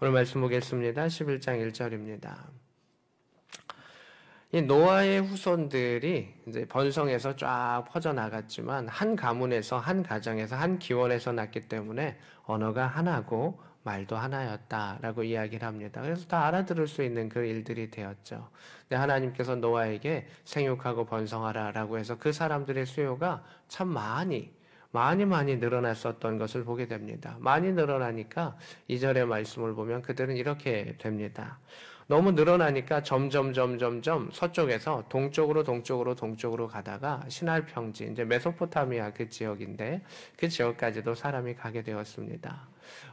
오늘 말씀 보겠습니다. 11장 1절입니다. 이 노아의 후손들이 이제 번성해서 쫙 퍼져나갔지만 한 가문에서, 한 가정에서, 한 기원에서 났기 때문에 언어가 하나고 말도 하나였다라고 이야기를 합니다. 그래서 다 알아들을 수 있는 그 일들이 되었죠. 근데 하나님께서 노아에게 생육하고 번성하라라고 해서 그 사람들의 수요가 참 많이 늘어났었던 것을 보게 됩니다. 많이 늘어나니까 2절의 말씀을 보면 그들은 이렇게 됩니다. 너무 늘어나니까 점점 서쪽에서 동쪽으로 가다가 시날 평지, 이제 메소포타미아 그 지역인데 그 지역까지도 사람이 가게 되었습니다.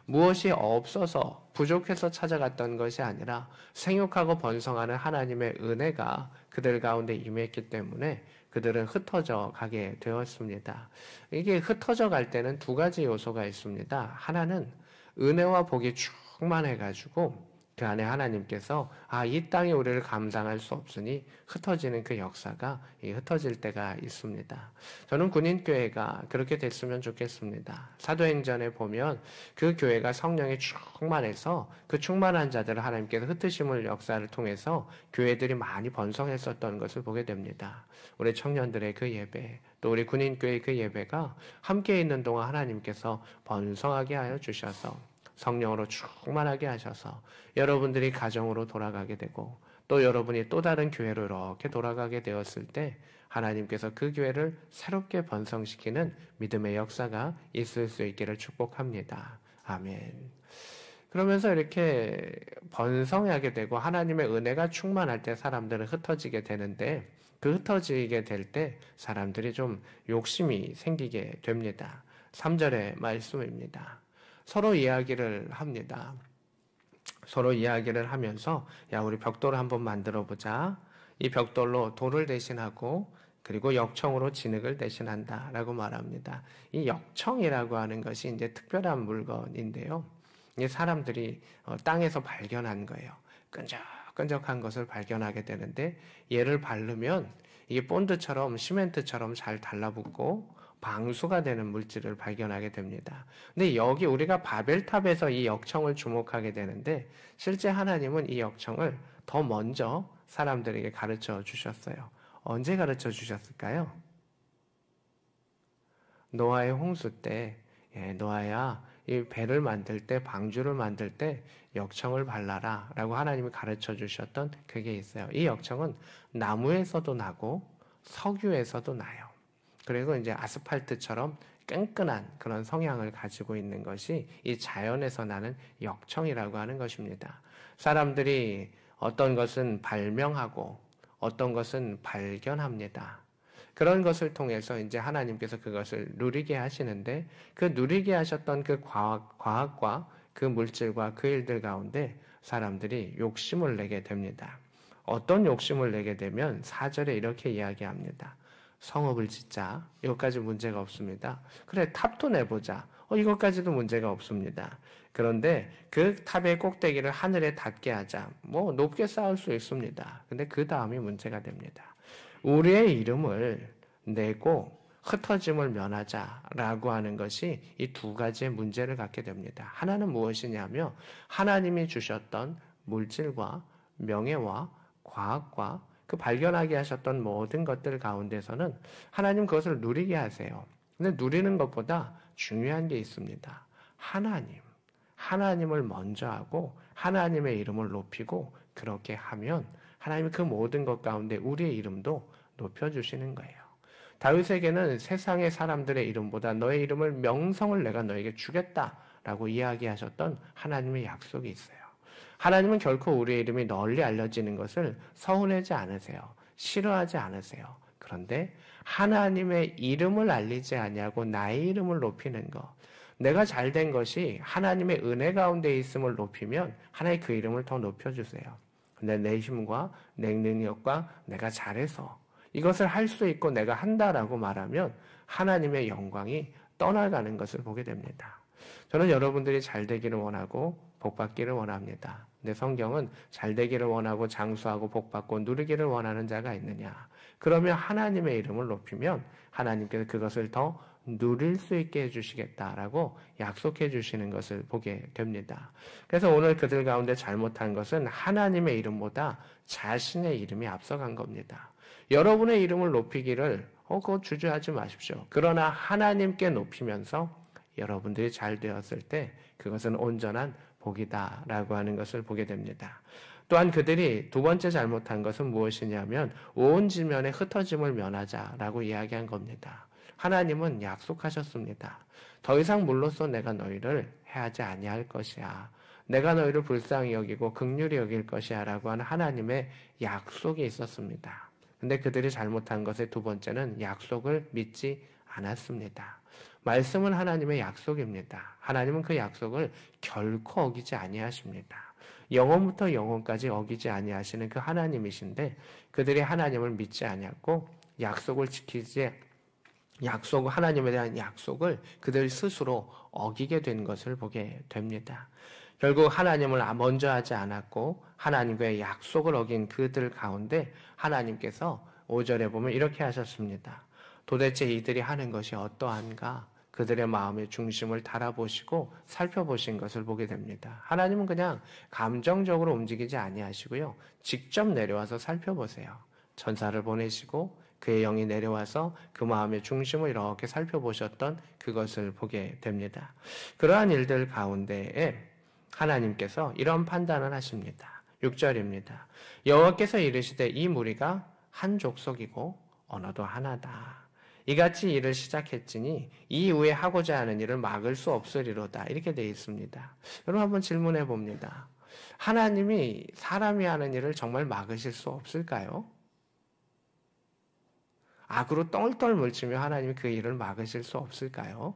무엇이 없어서 부족해서 찾아갔던 것이 아니라 생육하고 번성하는 하나님의 은혜가 그들 가운데 임했기 때문에 그들은 흩어져 가게 되었습니다. 이게 흩어져 갈 때는 두 가지 요소가 있습니다. 하나는 은혜와 복이 충만해가지고 그 안에 하나님께서 이 땅이 우리를 감당할 수 없으니 흩어지는 그 역사가 흩어질 때가 있습니다. 저는 군인교회가 그렇게 됐으면 좋겠습니다. 사도행전에 보면 그 교회가 성령에 충만해서 그 충만한 자들을 하나님께서 흩으심을 역사를 통해서 교회들이 많이 번성했었던 것을 보게 됩니다. 우리 청년들의 그 예배, 또 우리 군인교회의 그 예배가 함께 있는 동안 하나님께서 번성하게 하여 주셔서 성령으로 충만하게 하셔서 여러분들이 가정으로 돌아가게 되고 또 여러분이 또 다른 교회로 이렇게 돌아가게 되었을 때 하나님께서 그 교회를 새롭게 번성시키는 믿음의 역사가 있을 수 있기를 축복합니다. 아멘. 그러면서 이렇게 번성하게 되고 하나님의 은혜가 충만할 때 사람들은 흩어지게 되는데 그 흩어지게 될 때 사람들이 좀 욕심이 생기게 됩니다. 3절의 말씀입니다. 서로 이야기를 합니다. 서로 이야기를 하면서 우리 벽돌을 한번 만들어 보자. 이 벽돌로 돌을 대신하고 그리고 역청으로 진흙을 대신한다 라고 말합니다. 이 역청이라고 하는 것이 이제 특별한 물건인데요. 이 사람들이 땅에서 발견한 거예요. 끈적끈적한 것을 발견하게 되는데 얘를 바르면 이게 본드처럼 시멘트처럼 잘 달라붙고 방수가 되는 물질을 발견하게 됩니다. 근데 여기 우리가 바벨탑에서 이 역청을 주목하게 되는데 실제 하나님은 이 역청을 더 먼저 사람들에게 가르쳐 주셨어요. 언제 가르쳐 주셨을까요? 노아의 홍수 때, 노아야, 이 배를 만들 때, 방주를 만들 때 역청을 발라라 라고 하나님이 가르쳐 주셨던 그게 있어요. 이 역청은 나무에서도 나고 석유에서도 나요. 그리고 이제 아스팔트처럼 끈끈한 그런 성향을 가지고 있는 것이 이 자연에서 나는 역청이라고 하는 것입니다. 사람들이 어떤 것은 발명하고 어떤 것은 발견합니다. 그런 것을 통해서 이제 하나님께서 그것을 누리게 하시는데 그 누리게 하셨던 그 과학과 그 물질과 그 일들 가운데 사람들이 욕심을 내게 됩니다. 어떤 욕심을 내게 되면 4절에 이렇게 이야기합니다. 성읍을 짓자. 이것까지 문제가 없습니다. 그래, 탑도 내보자. 이것까지도 문제가 없습니다. 그런데 그 탑의 꼭대기를 하늘에 닿게 하자. 높게 쌓을 수 있습니다. 근데 그 다음이 문제가 됩니다. 우리의 이름을 내고 흩어짐을 면하자라고 하는 것이 이 두 가지의 문제를 갖게 됩니다. 하나는 무엇이냐면 하나님이 주셨던 물질과 명예와 과학과 그 발견하게 하셨던 모든 것들 가운데서는 하나님 그것을 누리게 하세요. 근데 누리는 것보다 중요한 게 있습니다. 하나님을 먼저 하고 하나님의 이름을 높이고 그렇게 하면 하나님이 그 모든 것 가운데 우리의 이름도 높여주시는 거예요. 다윗에게는 세상의 사람들의 이름보다 너의 이름을 명성을 내가 너에게 주겠다라고 이야기하셨던 하나님의 약속이 있어요. 하나님은 결코 우리의 이름이 널리 알려지는 것을 서운하지 않으세요. 싫어하지 않으세요. 그런데 하나님의 이름을 알리지 아니하고 나의 이름을 높이는 것, 내가 잘된 것이 하나님의 은혜 가운데 있음을 높이면 하나님 그 이름을 더 높여주세요. 근데 내 힘과 내 능력과 내가 잘해서 이것을 할 수 있고 내가 한다라고 말하면 하나님의 영광이 떠나가는 것을 보게 됩니다. 저는 여러분들이 잘 되기를 원하고 복 받기를 원합니다. 근데 성경은 잘 되기를 원하고 장수하고 복 받고 누리기를 원하는 자가 있느냐? 그러면 하나님의 이름을 높이면 하나님께서 그것을 더 누릴 수 있게 해주시겠다라고 약속해 주시는 것을 보게 됩니다. 그래서 오늘 그들 가운데 잘못한 것은 하나님의 이름보다 자신의 이름이 앞서간 겁니다. 여러분의 이름을 높이기를 그거 주저하지 마십시오. 그러나 하나님께 높이면서 여러분들이 잘 되었을 때 그것은 온전한 복이다라고 하는 것을 보게 됩니다. 또한 그들이 두 번째 잘못한 것은 무엇이냐면 온 지면에 흩어짐을 면하자라고 이야기한 겁니다. 하나님은 약속하셨습니다. 더 이상 물로써 내가 너희를 해하지 아니할 것이야. 내가 너희를 불쌍히 여기고 긍휼히 여길 것이야 라고 하는 하나님의 약속이 있었습니다. 근데 그들이 잘못한 것의 두 번째는 약속을 믿지 않았습니다. 말씀은 하나님의 약속입니다. 하나님은 그 약속을 결코 어기지 아니하십니다. 영원부터 영원까지 어기지 아니하시는 그 하나님이신데 그들이 하나님을 믿지 아니하고 하나님에 대한 약속을 그들 스스로 어기게 된 것을 보게 됩니다. 결국 하나님을 먼저 하지 않았고 하나님과의 약속을 어긴 그들 가운데 하나님께서 5절에 보면 이렇게 하셨습니다. 도대체 이들이 하는 것이 어떠한가? 그들의 마음의 중심을 달아보시고 살펴보신 것을 보게 됩니다. 하나님은 그냥 감정적으로 움직이지 아니하시고요. 직접 내려와서 살펴보세요. 천사를 보내시고 그의 영이 내려와서 그 마음의 중심을 이렇게 살펴보셨던 그것을 보게 됩니다. 그러한 일들 가운데에 하나님께서 이런 판단을 하십니다. 6절입니다. 여호와께서 이르시되 이 무리가 한 족속이고 언어도 하나다. 이같이 일을 시작했으니 이후에 하고자 하는 일을 막을 수 없으리로다. 이렇게 되어 있습니다. 여러분 한번 질문해 봅니다. 하나님이 사람이 하는 일을 정말 막으실 수 없을까요? 악으로 똘똘 뭉치며 하나님이 그 일을 막으실 수 없을까요?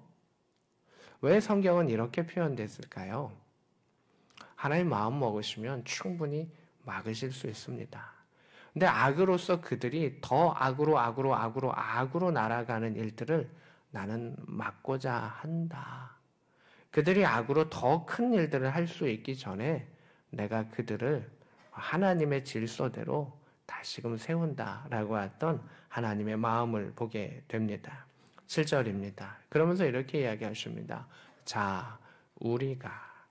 왜 성경은 이렇게 표현됐을까요? 하나님 마음 먹으시면 충분히 막으실 수 있습니다. 근데 악으로서 그들이 더 악으로 날아가는 일들을 나는 막고자 한다. 그들이 악으로 더 큰 일들을 할 수 있기 전에 내가 그들을 하나님의 질서대로 다시금 세운다라고 했던 하나님의 마음을 보게 됩니다. 7절입니다. 그러면서 이렇게 이야기하십니다. 자,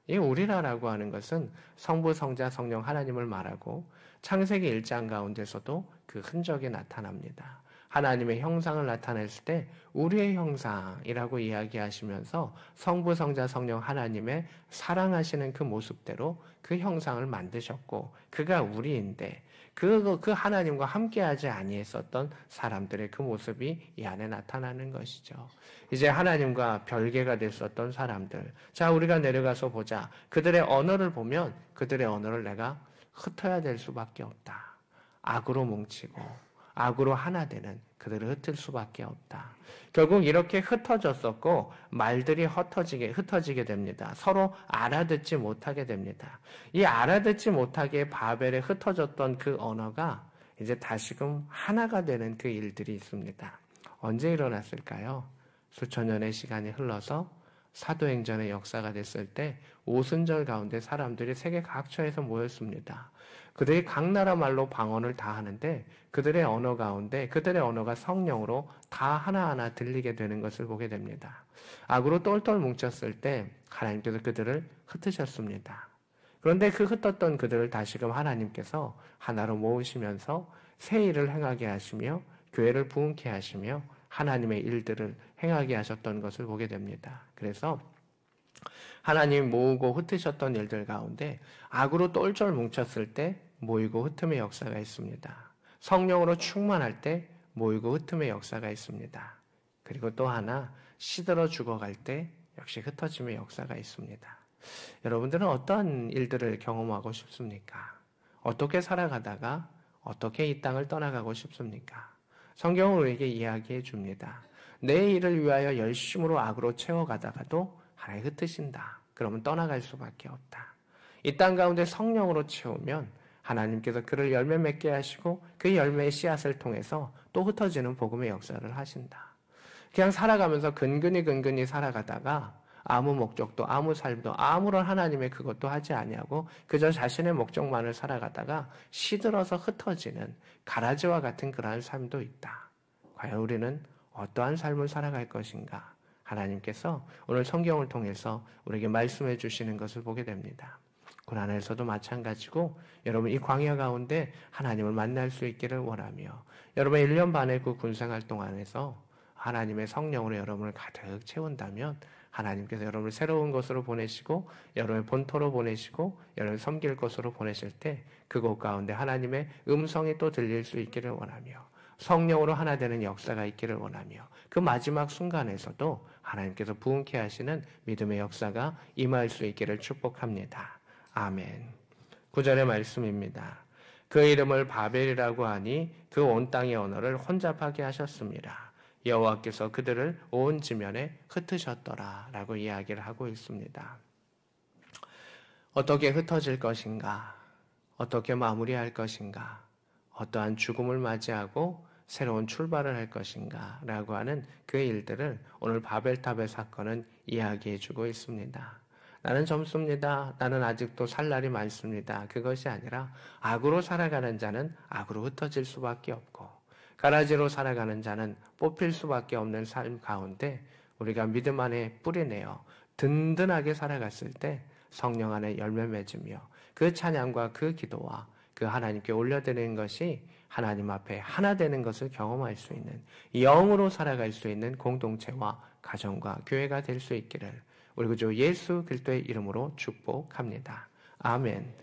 이 우리라라고 하는 것은 성부, 성자, 성령 하나님을 말하고 창세기 1장 가운데서도 그 흔적이 나타납니다. 하나님의 형상을 나타냈을 때 우리의 형상이라고 이야기하시면서 성부, 성자, 성령 하나님의 사랑하시는 그 모습대로 그 형상을 만드셨고 그가 우리인데 그 하나님과 함께하지 아니했었던 사람들의 그 모습이 이 안에 나타나는 것이죠. 이제 하나님과 별개가 됐었던 사람들. 자, 우리가 내려가서 보자. 그들의 언어를 보면 그들의 언어를 내가 흩어야 될 수밖에 없다. 악으로 뭉치고 악으로 하나 되는 그들을 흩을 수밖에 없다. 결국 이렇게 흩어졌었고 말들이 흩어지게 됩니다. 서로 알아듣지 못하게 됩니다. 이 알아듣지 못하게 바벨에 흩어졌던 그 언어가 이제 다시금 하나가 되는 그 일들이 있습니다. 언제 일어났을까요? 수천 년의 시간이 흘러서 사도행전의 역사가 됐을 때 오순절 가운데 사람들이 세계 각처에서 모였습니다. 그들이 각 나라 말로 방언을 다 하는데 그들의 언어 가운데 그들의 언어가 성령으로 다 하나하나 들리게 되는 것을 보게 됩니다. 악으로 똘똘 뭉쳤을 때 하나님께서 그들을 흩으셨습니다. 그런데 그 흩었던 그들을 다시금 하나님께서 하나로 모으시면서 새 일을 행하게 하시며 교회를 부흥케 하시며 하나님의 일들을 행하게 하셨던 것을 보게 됩니다. 그래서 하나님 모으고 흩으셨던 일들 가운데 악으로 똘똘 뭉쳤을 때 모이고 흩음의 역사가 있습니다. 성령으로 충만할 때 모이고 흩음의 역사가 있습니다. 그리고 또 하나 시들어 죽어갈 때 역시 흩어짐의 역사가 있습니다. 여러분들은 어떤 일들을 경험하고 싶습니까? 어떻게 살아가다가 어떻게 이 땅을 떠나가고 싶습니까? 성경은 우리에게 이야기해 줍니다. 내 일을 위하여 열심으로 악으로 채워가다가도 하나님 흩으신다. 그러면 떠나갈 수밖에 없다. 이 땅 가운데 성령으로 채우면 하나님께서 그를 열매 맺게 하시고 그 열매의 씨앗을 통해서 또 흩어지는 복음의 역사를 하신다. 그냥 살아가면서 근근히 살아가다가 아무 목적도 아무 삶도 아무런 하나님의 그것도 하지 아니하고 그저 자신의 목적만을 살아가다가 시들어서 흩어지는 가라지와 같은 그러한 삶도 있다. 과연 우리는 어떠한 삶을 살아갈 것인가? 하나님께서 오늘 성경을 통해서 우리에게 말씀해 주시는 것을 보게 됩니다. 고난에서도 마찬가지고 여러분 이 광야 가운데 하나님을 만날 수 있기를 원하며 여러분 1년 반의 그 군생활 동안에서 하나님의 성령으로 여러분을 가득 채운다면 하나님께서 여러분을 새로운 곳으로 보내시고 여러분의 본토로 보내시고 여러분을 섬길 곳으로 보내실 때 그곳 가운데 하나님의 음성이 또 들릴 수 있기를 원하며 성령으로 하나 되는 역사가 있기를 원하며 그 마지막 순간에서도 하나님께서 부흥케 하시는 믿음의 역사가 임할 수 있기를 축복합니다. 아멘. 9절의 말씀입니다. 그 이름을 바벨이라고 하니 그 온 땅의 언어를 혼잡하게 하셨습니다. 여호와께서 그들을 온 지면에 흩으셨더라 라고 이야기를 하고 있습니다. 어떻게 흩어질 것인가? 어떻게 마무리할 것인가? 어떠한 죽음을 맞이하고 새로운 출발을 할 것인가? 라고 하는 그 일들을 오늘 바벨탑의 사건은 이야기해 주고 있습니다. 나는 젊습니다. 나는 아직도 살 날이 많습니다. 그것이 아니라 악으로 살아가는 자는 악으로 흩어질 수밖에 없고 가라지로 살아가는 자는 뽑힐 수밖에 없는 삶 가운데 우리가 믿음 안에 뿌리내어 든든하게 살아갔을 때 성령 안에 열매 맺으며 그 찬양과 그 기도와 그 하나님께 올려드리는 것이 하나님 앞에 하나 되는 것을 경험할 수 있는 영으로 살아갈 수 있는 공동체와 가정과 교회가 될 수 있기를 우리 구주 예수 그리스도의 이름으로 축복합니다. 아멘.